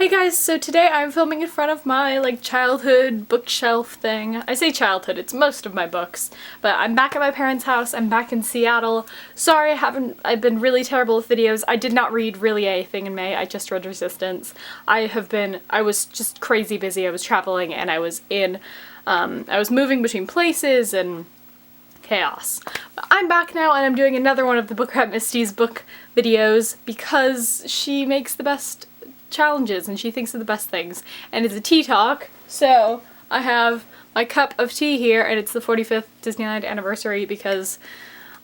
Hey guys, so today I'm filming in front of my childhood bookshelf thing. I say childhood, it's most of my books, but I'm back at my parents' house. I'm back in Seattle. Sorry, I've been really terrible with videos. I did not read really anything in May. I just read Resistance. I was just crazy busy. I was traveling and I was moving between places and chaos. But I'm back now and I'm doing another one of the Book Rat Misty's book videos because she makes the best challenges and she thinks of the best things, and it's a tea talk. So I have my cup of tea here and it's the 45th Disneyland anniversary because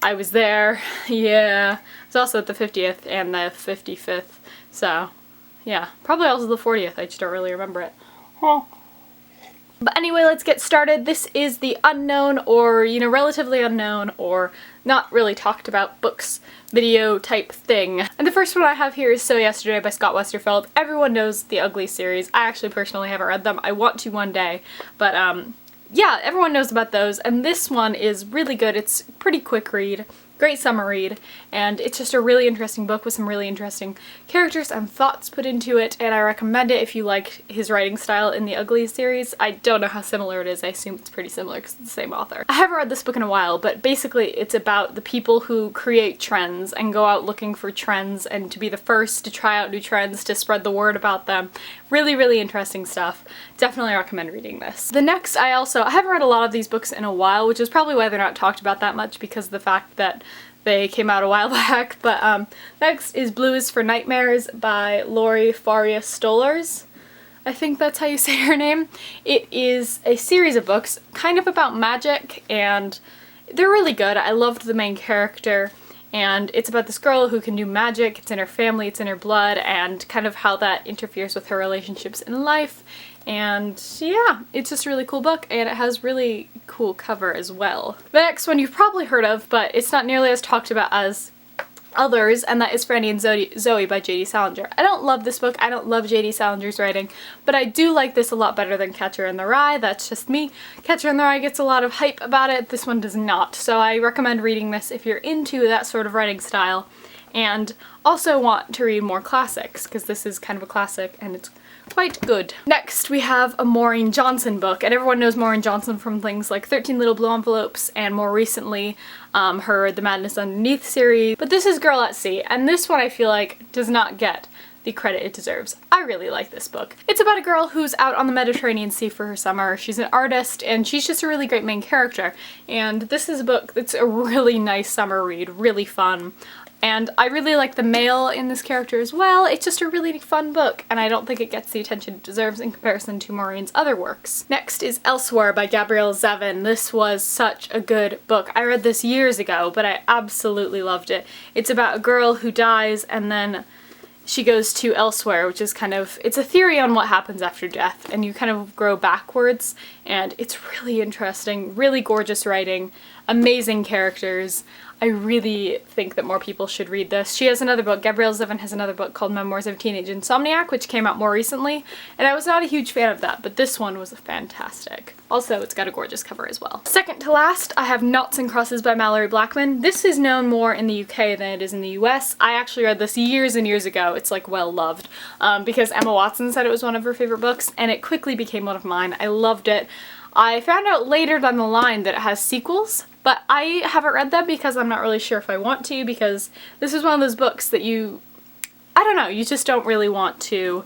I was there. Yeah, it's also at the 50th and the 55th, so yeah, probably also the 40th, I just don't really remember it. But anyway, let's get started. This is the unknown, or relatively unknown, or not really talked about books video type thing. And the first one I have here is So Yesterday by Scott Westerfeld. Everyone knows the Ugly series. I actually personally haven't read them. I want to one day, but yeah, everyone knows about those, and this one is really good. It's a pretty quick read. Great summer read, and it's just a really interesting book with some really interesting characters and thoughts put into it, and I recommend it if you like his writing style in the Ugly series. I don't know how similar it is. I assume it's pretty similar because it's the same author. I haven't read this book in a while, but basically it's about the people who create trends and go out looking for trends and to be the first to try out new trends, to spread the word about them. Really, really interesting stuff. Definitely recommend reading this. The next, I haven't read a lot of these books in a while, which is probably why they're not talked about that much, because of the fact that they came out a while back, but next is Blue is for Nightmares by Laurie Faria Stolarz. I think that's how you say her name. It is a series of books kind of about magic, and they're really good. I loved the main character, and it's about this girl who can do magic. It's in her family, it's in her blood, and kind of how that interferes with her relationships in life. And yeah, it's just a really cool book, and it has really cool cover as well. The next one you've probably heard of, but it's not nearly as talked about as others, and that is Franny and Zooey by J.D. Salinger. I don't love this book. I don't love J.D. Salinger's writing, but I do like this a lot better than Catcher in the Rye. That's just me. Catcher in the Rye gets a lot of hype about it. This one does not, so I recommend reading this if you're into that sort of writing style and also want to read more classics, because this is kind of a classic and it's quite good. Next we have a Maureen Johnson book, and everyone knows Maureen Johnson from things like 13 Little Blue Envelopes and more recently her The Madness Underneath series. But this is Girl at Sea, and this one I feel like does not get the credit it deserves. I really like this book. It's about a girl who's out on the Mediterranean Sea for her summer. She's an artist and she's just a really great main character, and this is a book that's a really nice summer read, really fun. And I really like the male in this character as well. It's just a really fun book, and I don't think it gets the attention it deserves in comparison to Maureen's other works. Next is Elsewhere by Gabrielle Zevin. This was such a good book. I read this years ago, but I absolutely loved it. It's about a girl who dies and then she goes to elsewhere, which is it's a theory on what happens after death, and you kind of grow backwards, and it's really interesting, really gorgeous writing, amazing characters. I really think that more people should read this. She has another book, Gabrielle Zevin has another book called Memoirs of a Teenage Insomniac, which came out more recently, and I was not a huge fan of that, but this one was fantastic. Also, it's got a gorgeous cover as well. Second to last, I have Naughts and Crosses by Malorie Blackman. This is known more in the UK than it is in the US. I actually read this years and years ago. It's well loved because Emma Watson said it was one of her favorite books, and it quickly became one of mine. I loved it. I found out later down the line that it has sequels, but I haven't read them because I'm not really sure if I want to, because this is one of those books that I don't know, you just don't really want to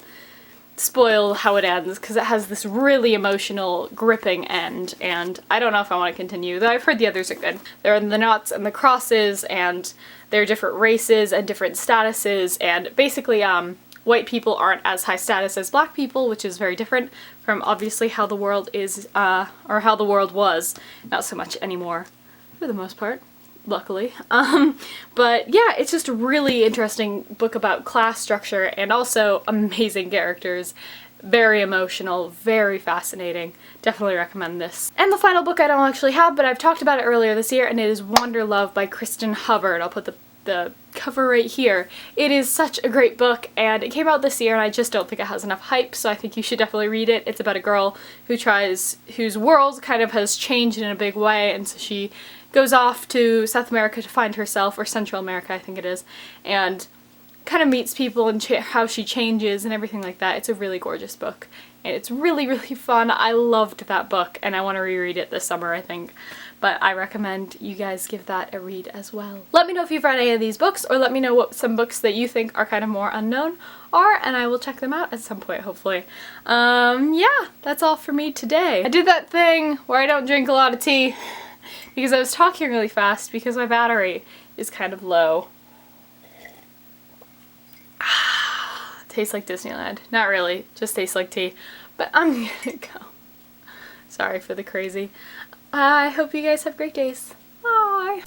spoil how it ends because it has this really emotional, gripping end, and I don't know if I want to continue, though I've heard the others are good. There are the Naughts and the Crosses, and there are different races and different statuses, and basically white people aren't as high status as black people, which is very different from obviously how the world is, or how the world was. Not so much anymore, for the most part, luckily. But yeah, it's just a really interesting book about class structure and also amazing characters. Very emotional, very fascinating. Definitely recommend this. And the final book I don't actually have, but I've talked about it earlier this year, and it is Wanderlove by Kirsten Hubbard. I'll put the cover right here. It is such a great book, and it came out this year, and I just don't think it has enough hype, so I think you should definitely read it. It's about a girl whose world kind of has changed in a big way, and so she goes off to South America to find herself, or Central America I think it is, and kind of meets people and how she changes and everything like that. It's a really gorgeous book. And it's really, really fun. I loved that book and I want to reread it this summer, I think. But I recommend you guys give that a read as well. Let me know if you've read any of these books, or let me know what some books that you think are kind of more unknown are, and I will check them out at some point, hopefully. Yeah, that's all for me today. I did that thing where I don't drink a lot of tea because I was talking really fast because my battery is kind of low. Tastes like Disneyland. Not really, just tastes like tea. But I'm gonna go. Sorry for the crazy. I hope you guys have great days. Bye!